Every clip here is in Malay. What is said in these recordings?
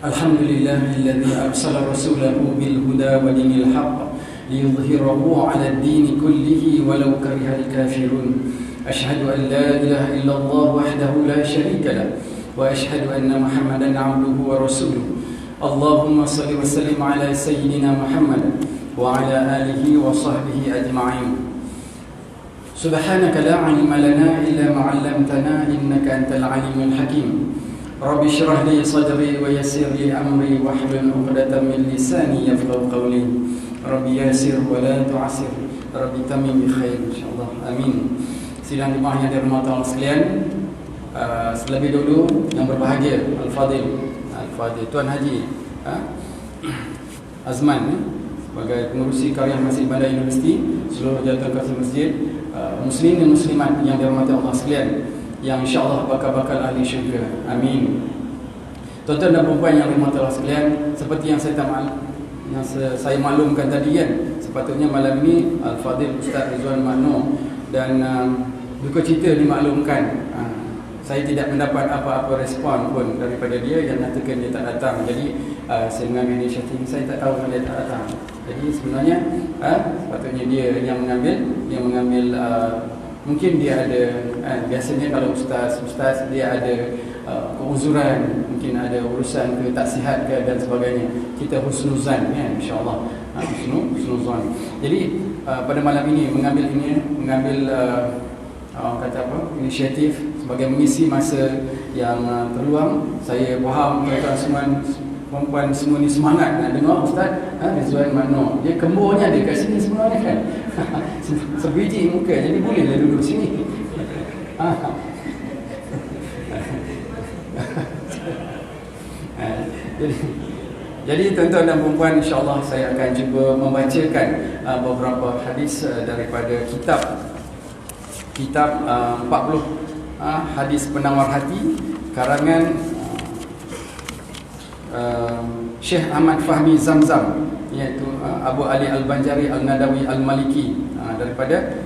الحمد لله الذي أرسل رسوله بالهدى ودين الحق ليظهره على الدين كله ولو كره الكافرون أشهد أن لا إله إلا الله وحده لا شريك له وأشهد أن محمدا عبده ورسوله اللهم صل وسلم على سيدنا محمد وعلى آله وصحبه أجمعين سبحانك لا علم لنا إلا ما علمتنا إنك أنت العليم الحكيم رب اشرح لي صدري ويسر لي أمري واحلل عقدة من لساني يفقهوا قولي رب يسر ولا تعسر رب تمم بخير insyaallah amin. Sidang jemaah yang dirahmati Allah sekalian, selebih dulu yang berbahagia Al-Fadil Tuan Haji Azman sebagai pengurusi karya Masjid Bandar Universiti, seluruh jawatan kasih masjid, muslimin dan muslimat yang dirahmati Allah sekalian, yang insyaAllah bakal ahli syurga, amin. Tuan-tuan dan perempuan yang dirahmati Allah sekalian, seperti yang saya maklumkan tadi kan, sepatutnya malam ini Al-Fadil Ustaz Rizwan Mano dan duka cita dimaklumkan, saya tidak mendapat apa-apa respon pun daripada dia yang mengatakan dia tak datang. Jadi saya mengambil inisiatif, saya tak tahu dia tak datang. Jadi sebenarnya sepatutnya dia yang mengambil mungkin dia ada biasanya kalau ustaz dia ada keuzuran, mungkin ada urusan ke tak sihat ke dan sebagainya. Kita husnuzan ya, insya-Allah. Husnuzan. Jadi pada malam ini mengambil inisiatif sebagai mengisi masa yang terluang. Saya faham tuan-tuan semua, perempuan semua ni semangat nak dengar Ustaz Rizwan Mano. Dia kemburnya ada kat sini sebenarnya kan. Sebiji muka, jadi bolehlah duduk sini. Jadi tuan-tuan dan perempuan, insya-Allah saya akan cuba membacakan beberapa hadis daripada kitab 40 hadis penawar hati karangan Syekh Ahmad Fahmi Zamzam, iaitu Abu Ali Al-Banjari Al-Nadawi Al-Maliki, daripada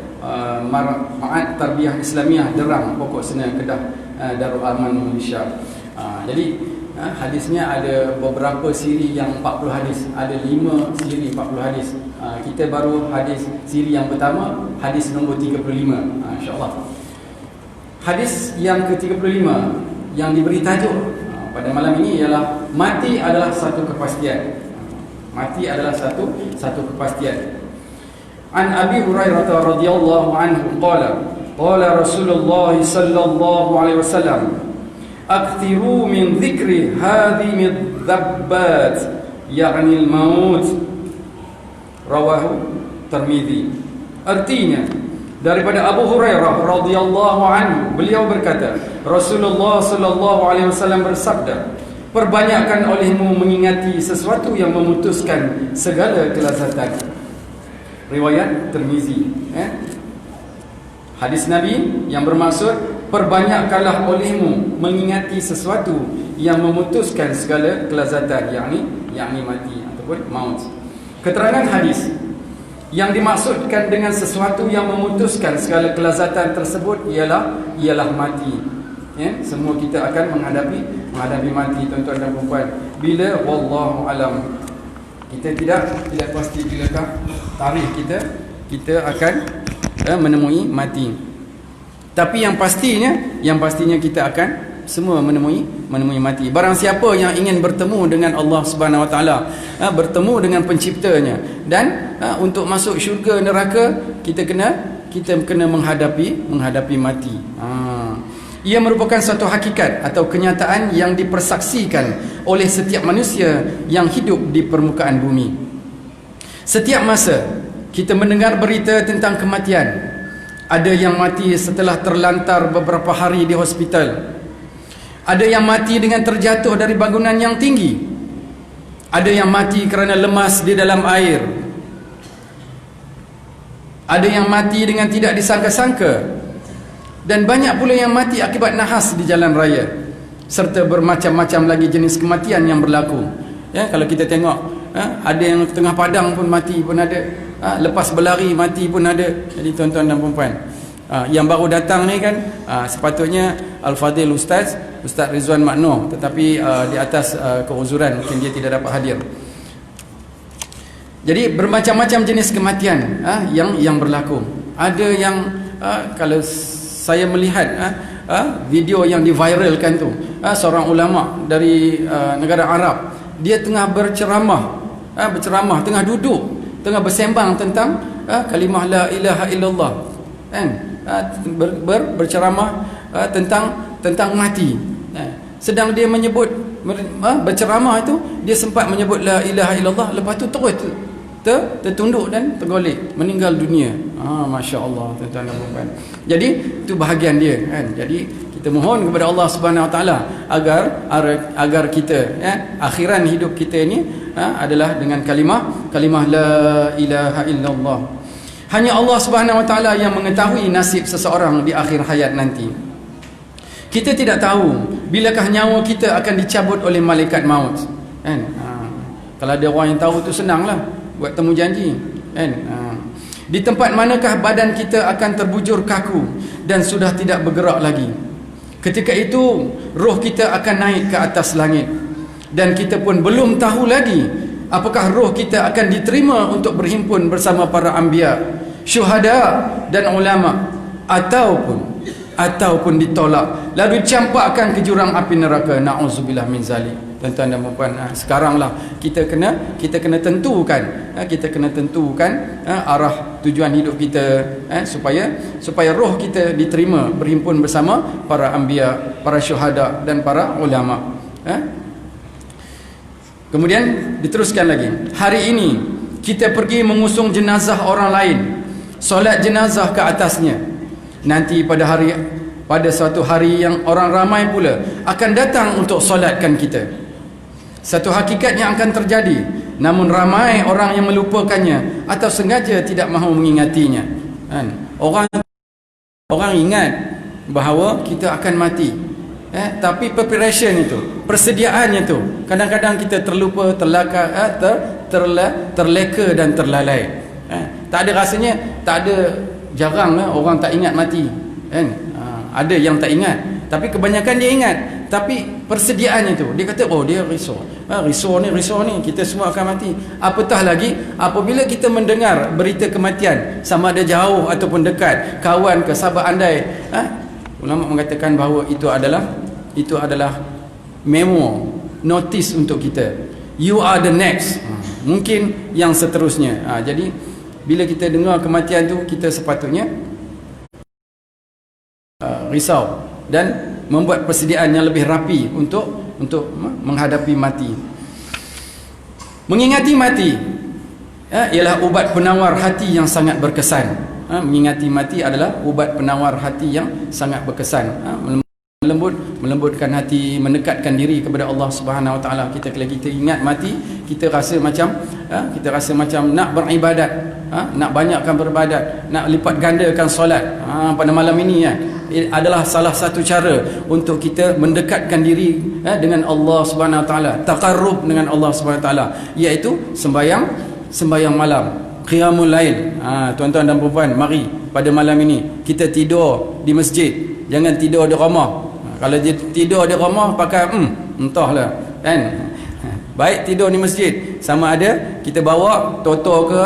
Ma'ad Tarbiyah Islamiyah Derang, Pokok Sena, Kedah, Darul Aman, Malaysia. Jadi hadisnya ada beberapa siri yang 40 hadis, ada 5 siri 40 hadis. Kita baru hadis siri yang pertama, hadis nombor 35, insya-Allah. Hadis yang ke-35 yang diberi tajuk pada malam ini ialah mati adalah satu kepastian. Mati adalah satu kepastian. An Abi Hurairah radhiyallahu anhu qala Rasulullah sallallahu alaihi wasallam akthiru min dhikri hadhihi ad-dabbat ya'ni al-maut, rawahu Tirmizi. Artinya daripada Abu Hurairah radhiyallahu anhu, beliau berkata, Rasulullah sallallahu alaihi wasallam bersabda, perbanyakkan olehmu mengingati sesuatu yang memutuskan segala kelazatan. Riwayat Tirmizi. Hadis Nabi yang bermaksud perbanyakkanlah olehmu mengingati sesuatu yang memutuskan segala kelazatan, yakni mati ataupun maut. Keterangan hadis yang dimaksudkan dengan sesuatu yang memutuskan segala kelazatan tersebut ialah mati. Semua kita akan menghadapi mati, tuan-tuan dan puan. Bila wallahu alam. Kita tidak pasti bilakah tarikh kita akan menemui mati. Tapi yang pastinya kita akan semua menemui mati. Barang siapa yang ingin bertemu dengan Allah Subhanahu Wa Taala, bertemu dengan penciptanya, dan untuk masuk syurga neraka, kita kena menghadapi mati. Ia merupakan satu hakikat atau kenyataan yang dipersaksikan oleh setiap manusia yang hidup di permukaan bumi. Setiap masa kita mendengar berita tentang kematian. Ada yang mati setelah terlantar beberapa hari di hospital. Ada yang mati dengan terjatuh dari bangunan yang tinggi. Ada yang mati kerana lemas di dalam air. Ada yang mati dengan tidak disangka-sangka. Dan banyak pula yang mati akibat nahas di jalan raya. Serta bermacam-macam lagi jenis kematian yang berlaku. Kalau kita tengok, ada yang tengah padang pun mati pun ada. Lepas berlari mati pun ada. Jadi tuan-tuan dan puan-puan, Yang baru datang ni kan sepatutnya Al-Fadhil Ustaz Rizwan Makno, tetapi di atas keuzuran mungkin dia tidak dapat hadir. Jadi bermacam-macam jenis kematian yang berlaku. Ada yang kalau saya melihat video yang diviralkan tu, seorang ulama dari negara Arab, dia tengah berceramah, tengah duduk, tengah bersembang tentang kalimah la ilaha illallah, kan? Berceramah tentang mati. Sedang dia menyebut berceramah itu, dia sempat menyebut la ilaha illallah, lepas tu terus tertunduk dan tergolek, meninggal dunia. Masya-Allah, tuan-tuan dan puan. Jadi itu bahagian dia, kan? Jadi kita mohon kepada Allah Subhanahu Wa Taala agar kita akhiran hidup kita ini adalah dengan kalimah la ilaha illallah. Hanya Allah Subhanahu Wa Taala yang mengetahui nasib seseorang di akhir hayat nanti. Kita tidak tahu bilakah nyawa kita akan dicabut oleh malaikat maut, kan? Kalau ada orang yang tahu tu senanglah buat temu janji, kan? Di tempat manakah badan kita akan terbujur kaku dan sudah tidak bergerak lagi. Ketika itu roh kita akan naik ke atas langit, dan kita pun belum tahu lagi apakah roh kita akan diterima untuk berhimpun bersama para anbiya, syuhada dan ulama, ataupun ditolak lalu dicampakkan ke jurang api neraka. Na'udzubillah min zalik. Tuan-tuan dan puan, sekaranglah kita kena tentukan arah tujuan hidup kita, supaya roh kita diterima berhimpun bersama para anbiya, para syuhada dan para ulama. Kemudian diteruskan lagi, hari ini kita pergi mengusung jenazah orang lain, solat jenazah ke atasnya. Nanti pada suatu hari yang orang ramai pula akan datang untuk solatkan kita. Satu hakikat yang akan terjadi, namun ramai orang yang melupakannya atau sengaja tidak mahu mengingatinya, kan? Orang ingat bahawa kita akan mati, tapi preparation itu, persediaannya tu, kadang-kadang kita terlupa, terleka dan terlalai. Tak ada rasanya, jarang orang tak ingat mati, kan? Ada yang tak ingat, tapi kebanyakan dia ingat. Tapi persediaannya tu, dia kata dia risau ni kita semua akan mati. Apatah lagi apabila kita mendengar berita kematian, sama ada jauh ataupun dekat, kawan ke sahabat andai, ulama mengatakan bahawa itu adalah memo, notis untuk kita, you are the next, mungkin yang seterusnya. Jadi bila kita dengar kematian tu, kita sepatutnya risau dan membuat persediaan yang lebih rapi untuk menghadapi mati. Mengingati mati ialah ubat penawar hati yang sangat berkesan. Mengingati mati adalah ubat penawar hati yang sangat berkesan. Melembutkan hati, mendekatkan diri kepada Allah Subhanahu Wa Taala. Kalau kita ingat mati, kita rasa macam nak beribadat, nak banyakkan beribadat, nak lipat gandakan solat. Pada malam ini adalah salah satu cara untuk kita mendekatkan diri dengan Allah Subhanahu Wa Taala, taqarrub dengan Allah Subhanahu Wa Taala, iaitu sembahyang malam, qiyamul lail. Tuan-tuan dan puan, mari pada malam ini kita tidur di masjid, jangan tidur di rumah. Kalau dia tidur di rumah pakai entahlah, kan? Baik tidur di masjid, sama ada kita bawa toto ke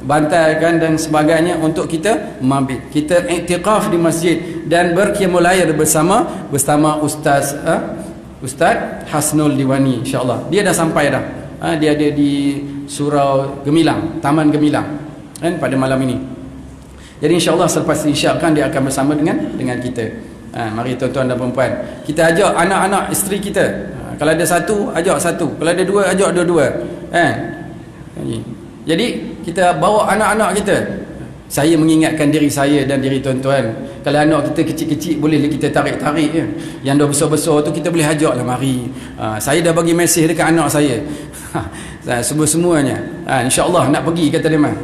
bantai kan dan sebagainya untuk kita mabit. Kita iktikaf di masjid dan berqiyamul lail bersama Ustaz Hasnul Diwani, insya-Allah. Dia dah sampai dah. Dia ada di Surau Gemilang, Taman Gemilang, kan, pada malam ini. Jadi insya-Allah selepas diisyakkan dia akan bersama dengan kita. Mari tuan-tuan dan puan, kita ajak anak-anak isteri kita. Kalau ada satu, ajak satu. Kalau ada dua, ajak dua-dua. Jadi kita bawa anak-anak kita. Saya mengingatkan diri saya dan diri tuan-tuan, kalau anak kita kecil-kecil boleh kita tarik-tarik je. Yang dah besar-besar tu kita boleh ajak lah, mari. Saya dah bagi mesej dekat anak saya. Semua-semuanya. InsyaAllah nak pergi kata dia mah.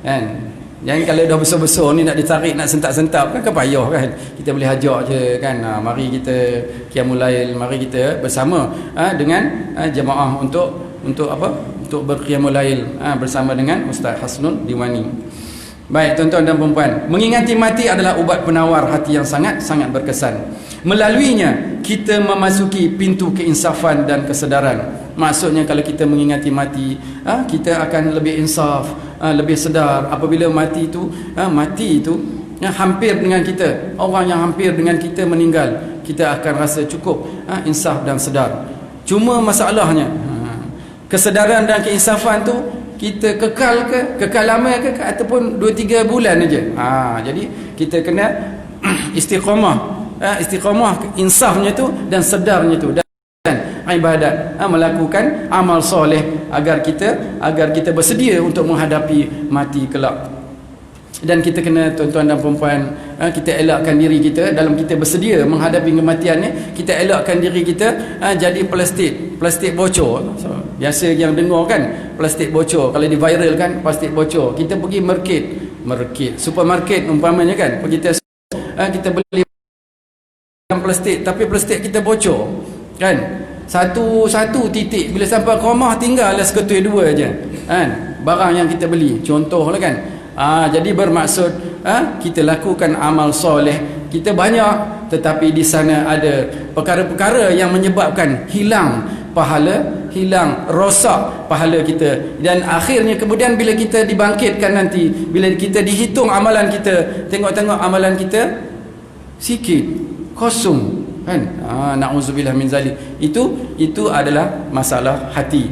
Kan? Jangan kalau dah besar-besar ni nak ditarik, nak sentak-sentak kan payah kan. Kita boleh ajak je kan. Mari kita qiyamul lail, mari kita bersama dengan jemaah untuk apa? Untuk berqiyamul lail bersama dengan Ustaz Hasnul Diwani. Baik tuan-tuan dan puan-puan, mengingati mati adalah ubat penawar hati yang sangat-sangat berkesan. Melaluinya kita memasuki pintu keinsafan dan kesedaran. Maksudnya kalau kita mengingati mati, kita akan lebih insaf, lebih sedar. Apabila mati itu hampir dengan kita, orang yang hampir dengan kita meninggal, kita akan rasa cukup insaf dan sedar. Cuma masalahnya, kesedaran dan keinsafan tu kita kekal lama ke ataupun 2-3 bulan aja. Jadi kita kena istiqamah, insafnya tu dan sedarnya tu, dan ibadat, melakukan amal soleh agar kita bersedia untuk menghadapi mati kelak. Dan kita kena, tuan-tuan dan puan-puan, kita elakkan diri kita dalam kita bersedia menghadapi kematian ni. Kita elakkan diri kita jadi plastik bocor. So, biasa yang dengar kan, plastik bocor, kalau di viral kan, plastik bocor. Kita pergi market, supermarket umpamanya kan, kita beli plastik, tapi plastik kita bocor kan, satu titik, bila sampai ke rumah tinggallah seketui dua aja kan, barang yang kita beli, contohlah kan. Jadi bermaksud kita lakukan amal soleh kita banyak, tetapi di sana ada perkara-perkara yang menyebabkan hilang pahala, hilang rosak pahala kita. Dan akhirnya kemudian bila kita dibangkitkan nanti, bila kita dihitung amalan kita, tengok-tengok amalan kita sikit, kosong kan. Na'udzubillah min zalik. Itu adalah masalah hati.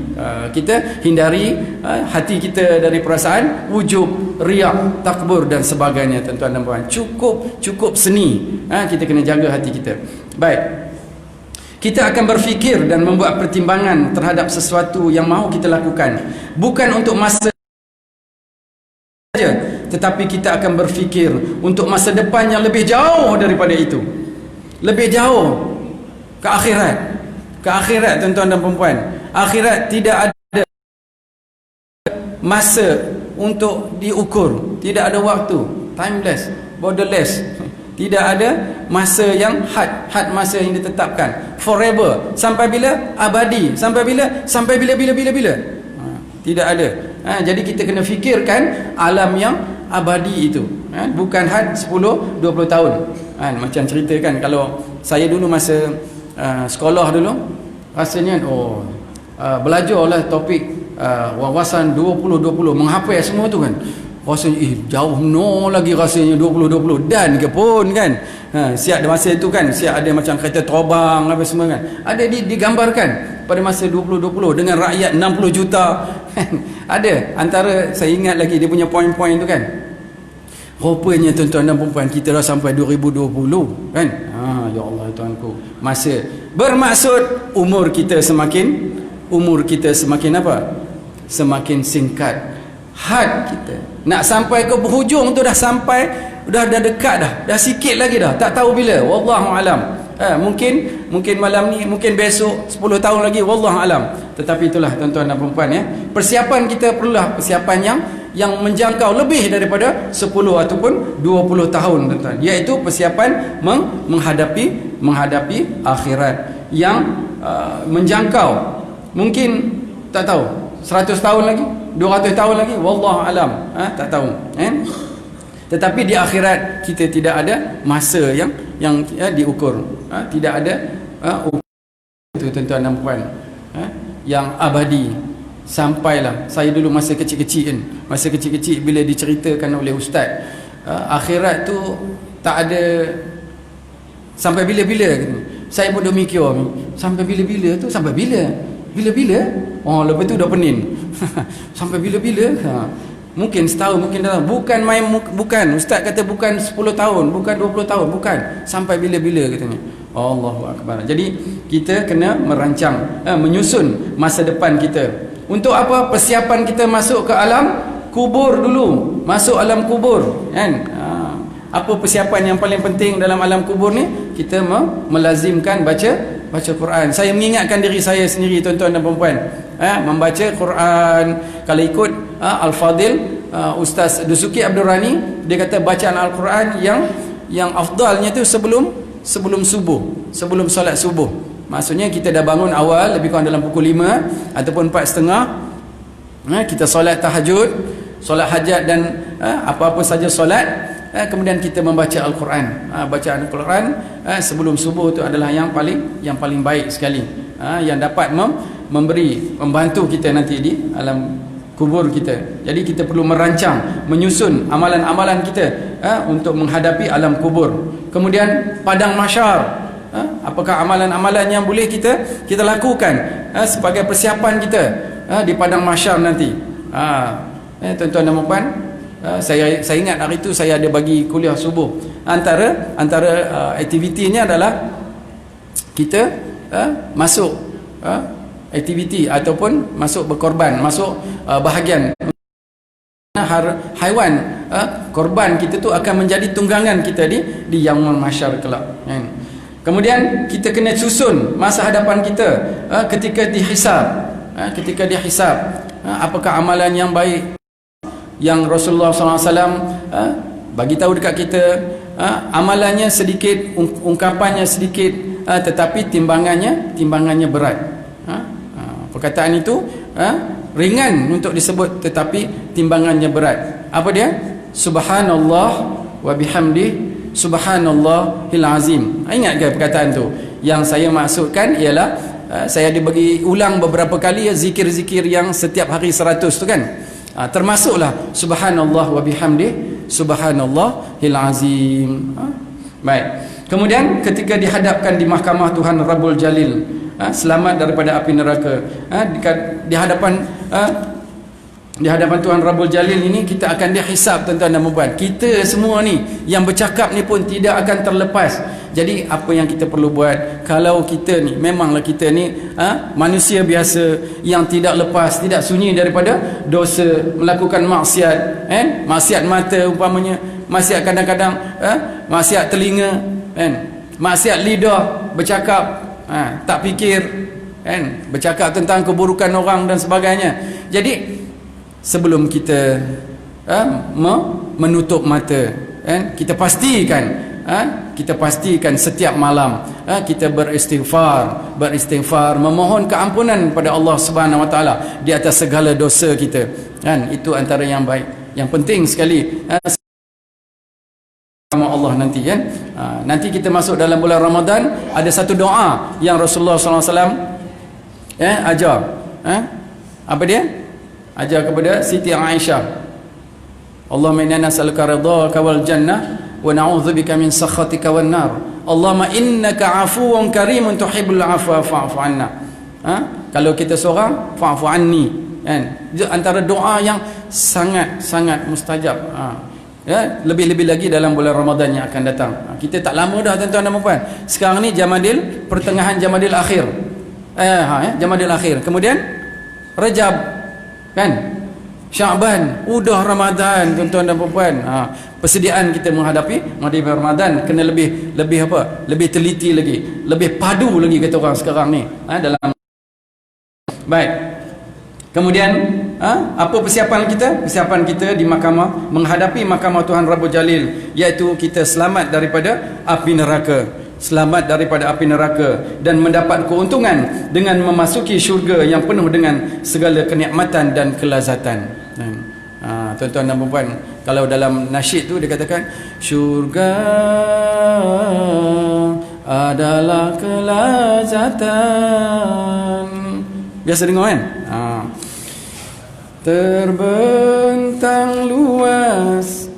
Kita hindari hati kita dari perasaan wujub, riak, takbur dan sebagainya, tuan-tuan dan puan. Cukup seni. Kita kena jaga hati kita. Baik, kita akan berfikir dan membuat pertimbangan terhadap sesuatu yang mahu kita lakukan, bukan untuk masa saja, tetapi kita akan berfikir untuk masa depan yang lebih jauh daripada itu, lebih jauh ke akhirat, tuan-tuan dan perempuan. Akhirat tidak ada masa untuk diukur, tidak ada waktu, timeless, borderless. Tidak ada masa yang had masa yang ditetapkan, forever, sampai bila, abadi, sampai bila. Tidak ada. Jadi kita kena fikirkan alam yang abadi itu, bukan had 10-20 tahun. Macam cerita kan, kalau saya dulu masa sekolah dulu, rasanya belajarlah topik wawasan 20-20, menghafal semua tu kan, rasanya jauh no lagi rasanya 20-20 dan ke pun kan. Siap ada masa itu kan, siap ada macam kereta terbang apa semua kan, ada digambarkan pada masa 20-20 dengan rakyat 60 juta ada. Antara saya ingat lagi dia punya poin-poin tu kan, rupanya tuan-tuan dan perempuan kita dah sampai 2020 kan. Ya Allah tuanku, masa bermaksud umur kita semakin apa, semakin singkat. Had kita nak sampai ke penghujung tu dah dekat dah sikit lagi dah, tak tahu bila, wallahu alam. Mungkin malam ni, mungkin besok, 10 tahun lagi, wallahu alam. Tetapi itulah tuan-tuan dan perempuan ya, persiapan kita perlulah persiapan yang menjangkau lebih daripada 10 ataupun 20 tahun, tuan-tuan, iaitu persiapan menghadapi akhirat yang menjangkau. Mungkin tak tahu 100 tahun lagi, 200 tahun lagi, wallahu alam, tak tahu tetapi di akhirat kita tidak ada masa yang diukur, tidak ada itu tuan-tuan dan puan, yang abadi. Sampailah saya dulu masa kecil-kecil bila diceritakan oleh ustaz, akhirat tu tak ada sampai bila-bila gitu. Saya pun dah mikir sampai bila-bila tu, sampai bila lepas tu dah pening sampai bila-bila. Mungkin setahun, mungkin dalam, bukan ustaz kata bukan 10 tahun, bukan 20 tahun, bukan, sampai bila-bila katanya. Allahu akbar. Jadi kita kena merancang, menyusun masa depan kita. Untuk apa? Persiapan kita masuk ke alam kubur dulu, masuk alam kubur kan. Apa persiapan yang paling penting dalam alam kubur ni? Kita melazimkan baca Quran. Saya mengingatkan diri saya sendiri, tuan-tuan dan puan-puan, membaca Quran. Kalau ikut Al-Fadil, Ustaz Dusuki Abdul Rani, dia kata bacaan Al-Quran yang afdalnya tu sebelum subuh, sebelum solat subuh. Maksudnya kita dah bangun awal, lebih kurang dalam pukul 5 ataupun 4.30, kita solat tahajud, solat hajat dan apa-apa saja solat, kemudian kita membaca Al-Quran. Bacaan Al-Quran sebelum subuh itu adalah yang paling baik sekali, yang dapat membantu kita nanti di alam kubur kita. Jadi kita perlu merancang, menyusun amalan-amalan kita untuk menghadapi alam kubur. Kemudian padang mahsyar, apakah amalan-amalan yang boleh kita lakukan sebagai persiapan kita di padang mahsyar nanti. Tuan-tuan dan puan, saya ingat hari itu saya ada bagi kuliah subuh. Antara aktivitinya adalah kita masuk aktiviti ataupun masuk berkorban, masuk bahagian haiwan, korban kita tu akan menjadi tunggangan kita di yaumul mahsyar kelak. Kemudian kita kena susun masa hadapan kita ketika dihisab, apakah amalan yang baik yang Rasulullah SAW bagi tahu dekat kita. Amalannya sedikit, ungkapannya sedikit, tetapi timbangannya berat. Perkataan itu ringan untuk disebut, tetapi timbangannya berat. Apa dia? Subhanallah wa bihamdi subhanallahil azim. Ingat ke perkataan tu? Yang saya maksudkan ialah saya dibagi ulang beberapa kali zikir-zikir yang setiap hari 100 tu kan. Termasuklah subhanallah wa bihamdi subhanallahil azim. Baik. Kemudian ketika dihadapkan di mahkamah Tuhan Rabbul Jalil, selamat daripada api neraka, di hadapan Tuhan Rabbul Jalil ini kita akan dihisab, tuan-tuan dan puan. Kita semua ni yang bercakap ni pun tidak akan terlepas. Jadi apa yang kita perlu buat? Kalau kita ni, memanglah kita ni manusia biasa yang tidak lepas, tidak sunyi daripada dosa, melakukan maksiat, maksiat mata umpamanya, maksiat kadang-kadang maksiat telinga, maksiat lidah, bercakap tak fikir, bercakap tentang keburukan orang dan sebagainya. Jadi sebelum kita menutup mata, kita pastikan setiap malam kita beristighfar, memohon keampunan pada Allah Subhanahu Wa Taala di atas segala dosa kita. Itu antara yang baik, yang penting sekali sama Allah nanti kan. Nanti kita masuk dalam bulan Ramadan, ada satu doa yang Rasulullah SAW ajar. Apa dia? Ajar kepada Siti Aisyah. Allahumma inna nas'aluka ridhaka wal jannah wa na'udzubika min sakhatika wan nar. Allahumma innaka 'afuwun karimun tuhibbul 'afwa fa'fu 'anna. Kalau kita seorang, fa'fu 'anni. Antara doa yang sangat mustajab. Lebih-lebih lagi dalam bulan Ramadan yang akan datang. Kita tak lama dah, tuan-tuan dan puan. Sekarang ni Jamadil, pertengahan Jamadil akhir. Jamadil akhir. Kemudian Rajab, kan? Syaban, udah Ramadan, tuan-tuan dan puan. Persediaan kita menghadapi Ramadan kena lebih apa? Lebih teliti lagi, lebih padu lagi kata orang sekarang ni. Dalam baik. Kemudian apa persiapan kita? Persiapan kita di mahkamah, menghadapi mahkamah Tuhan Rabbul Jalil, iaitu kita selamat daripada api neraka dan mendapat keuntungan dengan memasuki syurga yang penuh dengan segala kenikmatan dan kelazatan. Tuan-tuan dan puan, kalau dalam nasyid tu dia katakan syurga adalah kelazatan. Biasa dengar kan? Terbentang luas.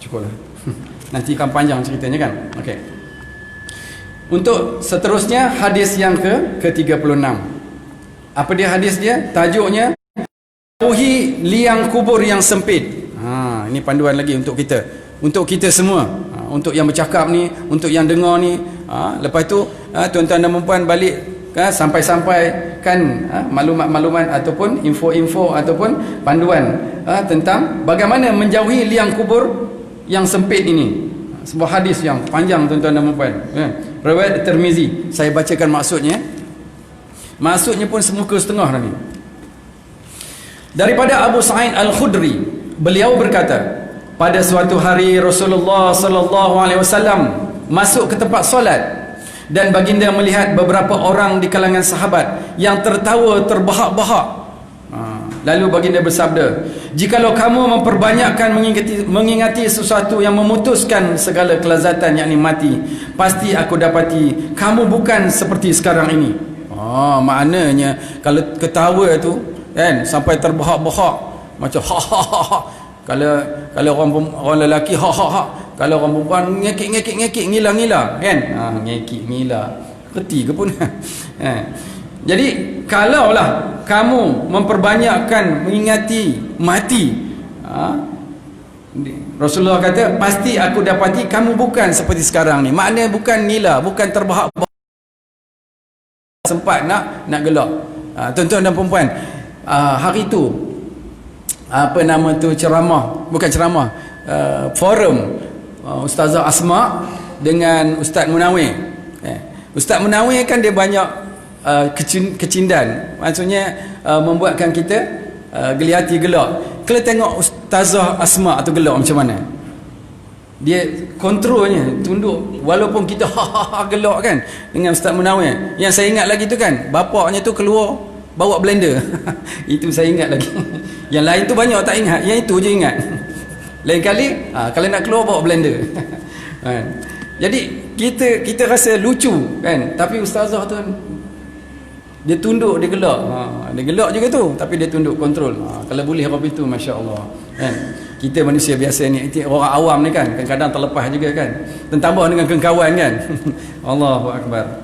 Cukuplah. Nanti akan panjang ceritanya kan? Okey. Untuk seterusnya hadis yang ke-36. Apa dia hadis dia? Tajuknya jauhi liang kubur yang sempit. Ini panduan lagi untuk kita. Untuk kita semua. Untuk yang bercakap ni, untuk yang dengar ni. Lepas tu tuan-tuan dan puan balik sampai-sampai kan maklumat-maklumat ataupun info-info ataupun panduan tentang bagaimana menjauhi liang kubur yang sempit ini. Sebuah hadis yang panjang, tuan-tuan dan puan. Riwayat Tirmizi. Saya bacakan maksudnya. Maksudnya pun semuka setengah ni. Daripada Abu Sa'id Al-Khudri, beliau berkata, pada suatu hari Rasulullah sallallahu alaihi wasallam masuk ke tempat solat dan baginda melihat beberapa orang di kalangan sahabat yang tertawa terbahak-bahak. Lalu baginda bersabda, jikalau kamu memperbanyakkan mengingati sesuatu yang memutuskan segala kelazatan, yakni mati, pasti aku dapati kamu bukan seperti sekarang ini. Maknanya kalau ketawa tu kan sampai terbahak-bahak macam ha ha ha ha. Kalau orang lelaki ha ha ha, kalau orang perempuan ngekik ngila kan, ngekik ngila reti ke pun. Jadi kalaulah kamu memperbanyakkan mengingati mati, Rasulullah kata pasti aku dapati kamu bukan seperti sekarang ni. Maknanya bukan ngila, bukan terbahak-bahak sempat nak gelak. Tuan-tuan dan puan-puan, hari tu apa nama tu, forum Ustazah Asma dengan Ustaz Munawir. Ustaz Munawir kan dia banyak kecindan, maksudnya membuatkan kita geli hati gelak. Kalau tengok Ustazah Asma tu gelak macam mana, dia kontrolnya tunduk, walaupun kita gelak kan dengan Ustaz Munawir. Yang saya ingat lagi tu kan, bapaknya tu keluar bawa blender. Itu saya ingat lagi. Yang lain tu banyak tak ingat, yang itu je ingat. Lain kali kalau nak keluar bawa blender. Jadi kita rasa lucu kan, tapi ustazah tu dia tunduk, dia gelak. Dia gelak juga tu, tapi dia tunduk, kontrol. Kalau boleh apa itu, masya-Allah kan. Kita manusia biasa ni, orang awam ni kan, kadang-kadang terlepas juga kan, ditambah dengan kengkawan kan. Allahu akbar.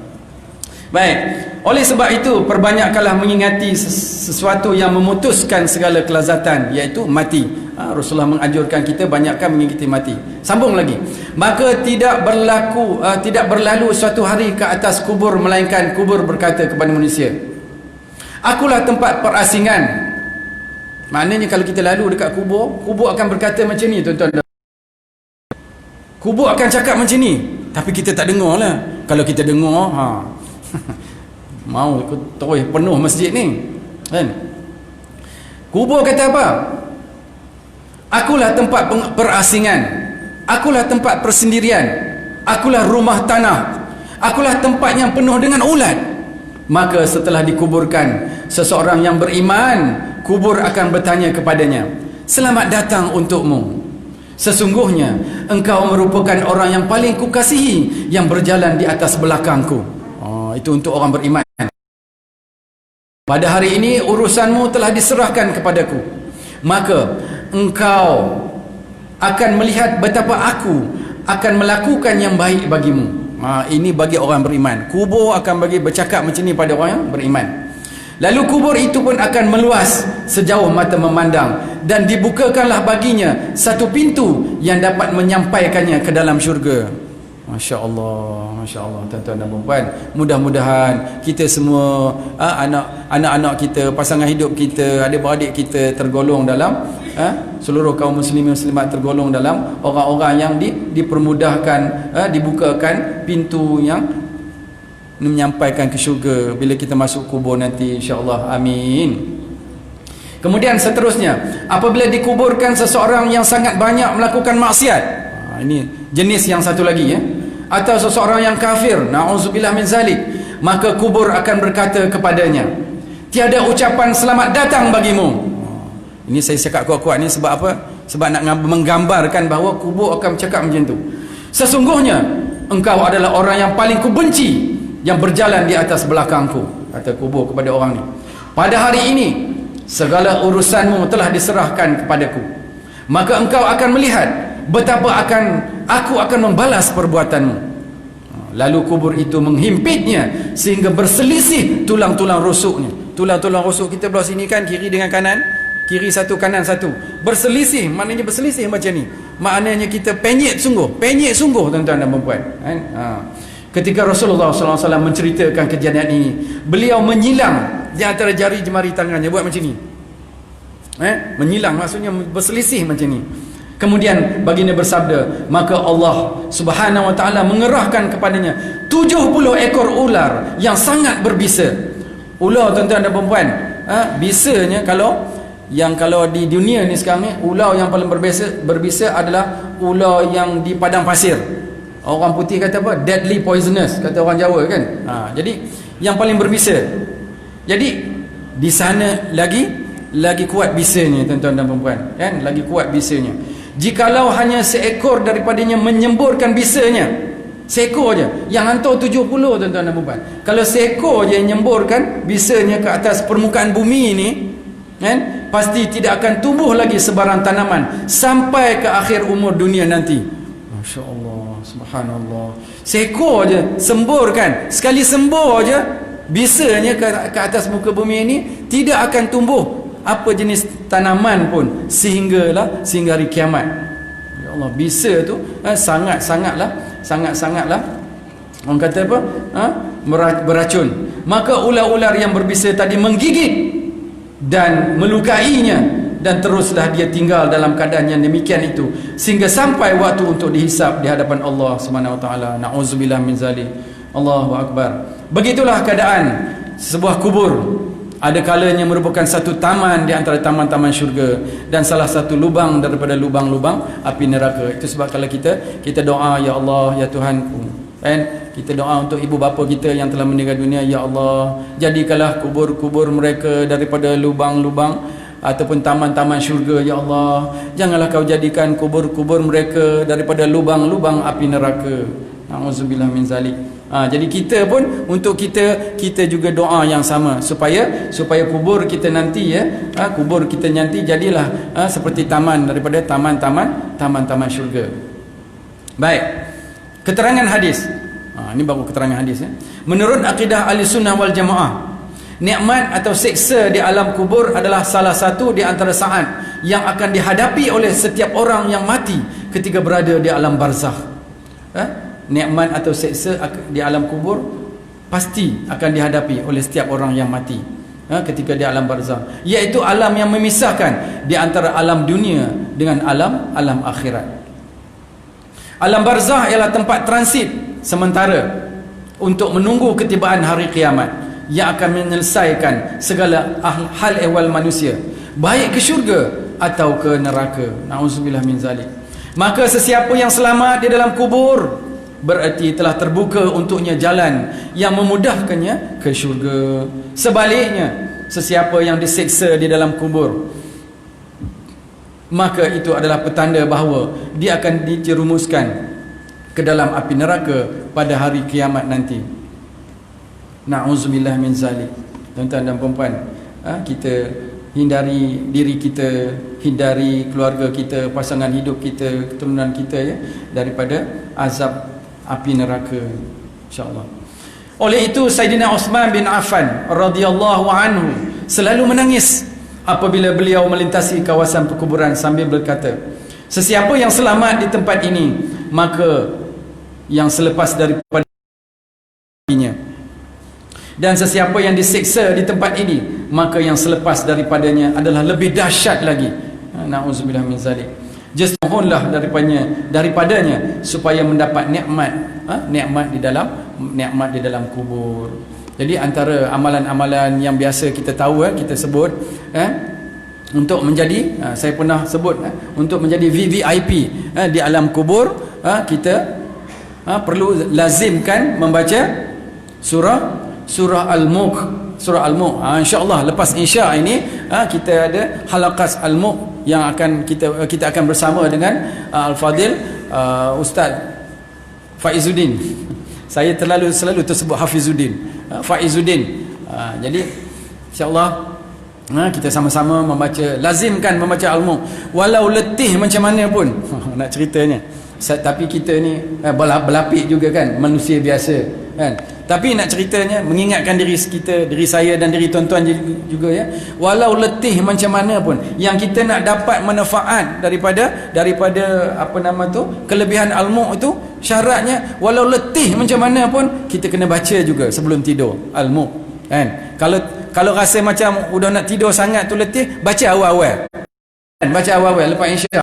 Baik, oleh sebab itu perbanyakkanlah mengingati sesuatu yang memutuskan segala kelazatan, iaitu mati. Rasulullah menganjurkan kita banyakkan mengingati mati. Sambung lagi, maka tidak berlalu suatu hari ke atas kubur, melainkan kubur berkata kepada manusia, akulah tempat perasingan. Maknanya kalau kita lalu dekat kubur akan berkata macam ni, tuan-tuan. Kubur akan cakap macam ni, tapi kita tak dengar lah. Kalau kita dengar, mau terus penuh masjid ni kan. Kubur kata apa? Akulah tempat perasingan, akulah tempat persendirian, akulah rumah tanah, akulah tempat yang penuh dengan ulat. Maka setelah dikuburkan seseorang yang beriman, kubur akan bertanya kepadanya, selamat datang untukmu, sesungguhnya engkau merupakan orang yang paling kukasihi yang berjalan di atas belakangku. Itu untuk orang beriman. Pada hari ini urusanmu telah diserahkan kepadaku, maka engkau akan melihat betapa aku akan melakukan yang baik bagimu. Ini bagi orang beriman. Kubur akan bercakap macam ni pada orang yang beriman. Lalu kubur itu pun akan meluas sejauh mata memandang, dan dibukakanlah baginya satu pintu yang dapat menyampaikannya ke dalam syurga. Masya Allah, tuan-tuan dan puan-puan, mudah-mudahan kita semua, anak-anak kita, pasangan hidup kita, adik-beradik kita tergolong dalam, seluruh kaum muslimin muslimat tergolong dalam orang-orang yang dipermudahkan, dibukakan pintu yang menyampaikan ke syurga bila kita masuk kubur nanti, insya-Allah. Amin. Kemudian seterusnya, apabila dikuburkan seseorang yang sangat banyak melakukan maksiat, ini jenis yang satu lagi ya, atau seseorang yang kafir, na'udzubillah min zalik, maka kubur akan berkata kepadanya, tiada ucapan selamat datang bagimu. Ini saya cakap kuat-kuat ni sebab apa? Sebab nak menggambarkan bahawa kubur akan bercakap macam tu, sesungguhnya engkau adalah orang yang paling kubenci yang berjalan di atas belakangku, kata kubur kepada orang ni. Pada hari ini segala urusanmu telah diserahkan kepadaku, maka engkau akan melihat betapa aku akan membalas perbuatanmu. Lalu kubur itu menghimpitnya sehingga berselisih tulang-tulang rusuknya. Tulang-tulang rusuk kita belah sini kan, kiri dengan kanan, kiri satu kanan satu, berselisih. Maknanya berselisih macam ni, maknanya kita penyek sungguh tuan-tuan dan puan-puan kan? Ketika Rasulullah SAW menceritakan kejadian ini, beliau menyilang di antara jari jemari tangannya, buat macam ni, menyilang, maksudnya berselisih macam ni. Kemudian baginda bersabda, maka Allah Subhanahu wa taala mengerahkan kepadanya 70 ekor ular yang sangat berbisa. Ular, tuan-tuan dan puan-puan, bisanya kalau di dunia ni sekarang ni, ular yang paling berbisa adalah ular yang di padang pasir. Orang putih kata apa? Deadly poisonous, kata orang Jawa kan. Jadi yang paling berbisa. Jadi di sana lagi lagi kuat bisanya tuan-tuan dan puan-puan, kan? Lagi kuat bisanya. Jikalau hanya seekor daripadanya menyemburkan bisanya, seekor je yang hantar 70 tuan-tuan dan puan-puan. Kalau seekor je yang nyemburkan bisanya ke atas permukaan bumi ni, kan, pasti tidak akan tumbuh lagi sebarang tanaman sampai ke akhir umur dunia nanti. Masya-Allah, subhanallah. Seekor je semburkan, sekali sembur je bisanya ke atas muka bumi ini, tidak akan tumbuh apa jenis tanaman pun sehingga hari kiamat. Ya Allah, bisa tu sangat-sangatlah orang kata apa? Beracun. Maka ular-ular yang berbisa tadi menggigit dan melukainya, dan teruslah dia tinggal dalam keadaan yang demikian itu sehingga sampai waktu untuk dihisap di hadapan Allah Subhanahu wa taala. Nauzubillah min zalik. Allahu akbar. Begitulah keadaan sebuah kubur. Ada kalanya merupakan satu taman di antara taman-taman syurga dan salah satu lubang daripada lubang-lubang api neraka. Itu sebab kalau kita doa, ya Allah, ya Tuhanku, kan, kita doa untuk ibu bapa kita yang telah meninggal dunia, ya Allah, jadikanlah kubur-kubur mereka daripada lubang-lubang ataupun taman-taman syurga, ya Allah. Janganlah kau jadikan kubur-kubur mereka daripada lubang-lubang api neraka. Nauzubillah min zalik. Jadi kita pun, untuk kita juga doa yang sama supaya kubur kita nanti, kubur kita nanti jadilah seperti taman daripada taman-taman syurga. Baik. Keterangan hadis. Ini baru keterangan hadis, ya. Menurut akidah Ahlussunnah wal Jamaah, nikmat atau seksa di alam kubur adalah salah satu di antara saat yang akan dihadapi oleh setiap orang yang mati ketika berada di alam barzakh. Nikmat atau seksa di alam kubur pasti akan dihadapi oleh setiap orang yang mati ketika di alam barzakh, iaitu alam yang memisahkan di antara alam dunia dengan alam akhirat. Alam barzakh ialah tempat transit sementara untuk menunggu ketibaan hari kiamat yang akan menyelesaikan segala hal ehwal manusia, baik ke syurga atau ke neraka. Nauzubillah min zalik. Maka sesiapa yang selamat di dalam kubur berarti telah terbuka untuknya jalan yang memudahkannya ke syurga. Sebaliknya, sesiapa yang diseksa di dalam kubur, maka itu adalah petanda bahawa dia akan dijerumuskan ke dalam api neraka pada hari kiamat nanti. Na'udzubillah min zalik. Tuan-tuan dan puan-puan, kita hindari diri kita, hindari keluarga kita, pasangan hidup kita, keturunan kita, ya, daripada azab api neraka, insya-Allah. Oleh itu Sayyidina Uthman bin Affan radhiyallahu anhu selalu menangis apabila beliau melintasi kawasan perkuburan sambil berkata, sesiapa yang selamat di tempat ini, maka yang selepas daripada nya, dan sesiapa yang disiksa di tempat ini, maka yang selepas daripadanya adalah lebih dahsyat lagi. Na'udzubillah min zalik. Just mohonlah daripadanya supaya mendapat nikmat di dalam kubur. Jadi antara amalan-amalan yang biasa kita tahu, kita sebut, untuk menjadi, saya pernah sebut, untuk menjadi VVIP di alam kubur, kita perlu lazimkan membaca surah Al-Mulk. Surah Al-Mulk. InsyaAllah lepas Isya ini kita ada halaqas Al-Mulk yang akan kita akan bersama dengan Al-Fadil Ustaz Faizuddin. Saya selalu tersebut Hafizuddin, Faizuddin. Jadi insya-Allah kita sama-sama lazimkan membaca Al-Mulk walau letih macam mana pun. Nak ceritanya, tapi kita ni berlapik juga kan, manusia biasa kan. Tapi nak ceritanya, mengingatkan diri kita, diri saya dan diri tuan-tuan juga, ya, walau letih macam mana pun, yang kita nak dapat manfaat daripada kelebihan Al-Mulk itu, syaratnya walau letih macam mana pun kita kena baca juga sebelum tidur Al-Mulk, kan. Kalau rasa macam udah nak tidur sangat tu letih, baca awal-awal, baca awal-awal lepas Isya,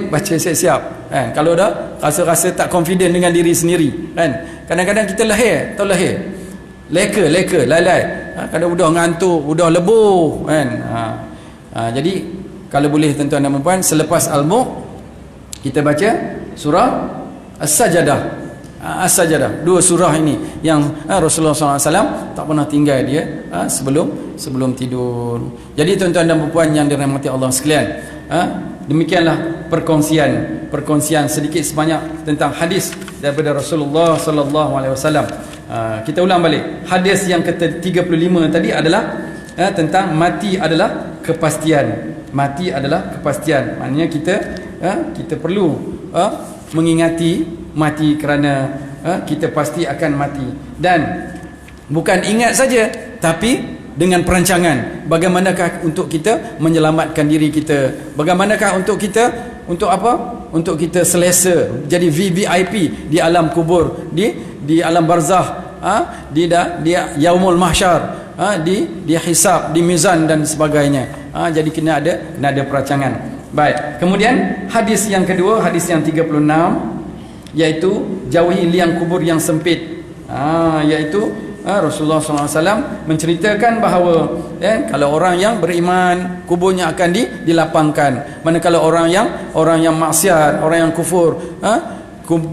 baca siap-siap, kan. Kalau dah rasa tak confident dengan diri sendiri, kan, kadang-kadang kita leka, lalai, kadang udah ngantuk, udah lebuh, kan. Jadi kalau boleh tuan-tuan dan puan, selepas Al-Mulk kita baca surah As-Sajdah, As-Sajdah. Dua surah ini yang Rasulullah SAW tak pernah tinggal dia sebelum tidur. Jadi tuan-tuan dan puan yang dirahmati Allah sekalian, demikianlah perkongsian sedikit sebanyak tentang hadis daripada Rasulullah SAW. Kita ulang balik. Hadis yang ke-35 tadi adalah tentang mati adalah kepastian. Mati adalah kepastian. Maknanya kita perlu mengingati mati kerana kita pasti akan mati. Dan bukan ingat saja, tapi dengan perancangan. Bagaimanakah untuk kita menyelamatkan diri kita? Bagaimanakah untuk kita, untuk apa? Untuk kita selesa jadi VVIP di alam kubur, di alam barzah, di yaumul mahsyar, di hisab, di mizan dan sebagainya. Jadi kena ada perancangan. Baik. Kemudian hadis yang kedua, hadis yang 36, iaitu jauhi liang kubur yang sempit. Iaitu Rasulullah SAW menceritakan bahawa kalau orang yang beriman, kuburnya akan dilapangkan. Manakala orang yang maksiat, orang yang kufur,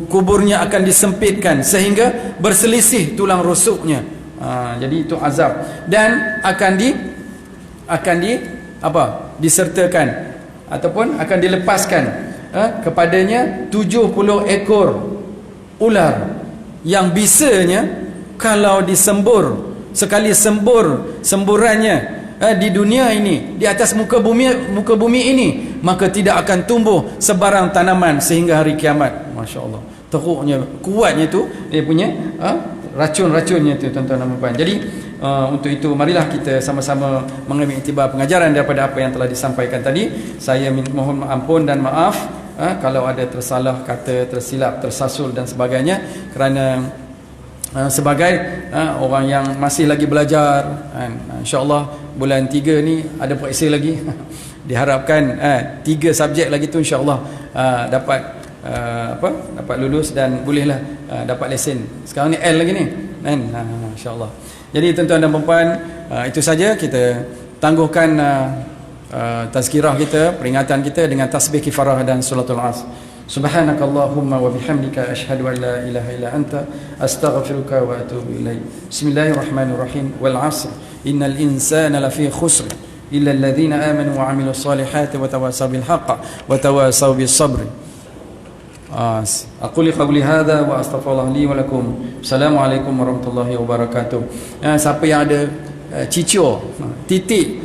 kuburnya akan disempitkan sehingga berselisih tulang rusuknya. Jadi itu azab. Dan akan disertakan ataupun akan dilepaskan kepadanya 70 ekor ular yang bisanya kalau disembur, sekali semburannya di dunia ini, di atas muka bumi ini, maka tidak akan tumbuh sebarang tanaman sehingga hari kiamat. Masya Allah, teruknya, kuatnya tu dia punya racun-racunnya tu, tuan-tuan dan puan. Jadi untuk itu marilah kita sama-sama mengambil iktibar pengajaran daripada apa yang telah disampaikan tadi. Saya mohon ampun dan maaf kalau ada tersalah kata, tersilap, tersasul dan sebagainya, kerana sebagai orang yang masih lagi belajar, insya-Allah bulan 3 ni ada periksa lagi. Diharapkan 3 subjek lagi tu insya-Allah dapat dapat lulus dan bolehlah dapat lesen. Sekarang ni L lagi ni kan, insya-Allah. Jadi tuan-tuan dan puan, itu saja. Kita tangguhkan tazkirah kita, peringatan kita dengan tasbih kifarah dan suratul As. Subhanakallahumma wa bihamdika asyhadu an la ilaha illa anta astaghfiruka wa atubu ilaik. Bismillahirrahmanirrahim. Wal 'asr innal insana lafi khusr illa alladhina amanu wa 'amilus solihati wa tawassaw bil haqq wa tawassaw bis sabr. Aquli qawli hadha wa astaghfirullah li wa lakum. Assalamualaikum warahmatullahi wabarakatuh. Siapa yang ada cicur titik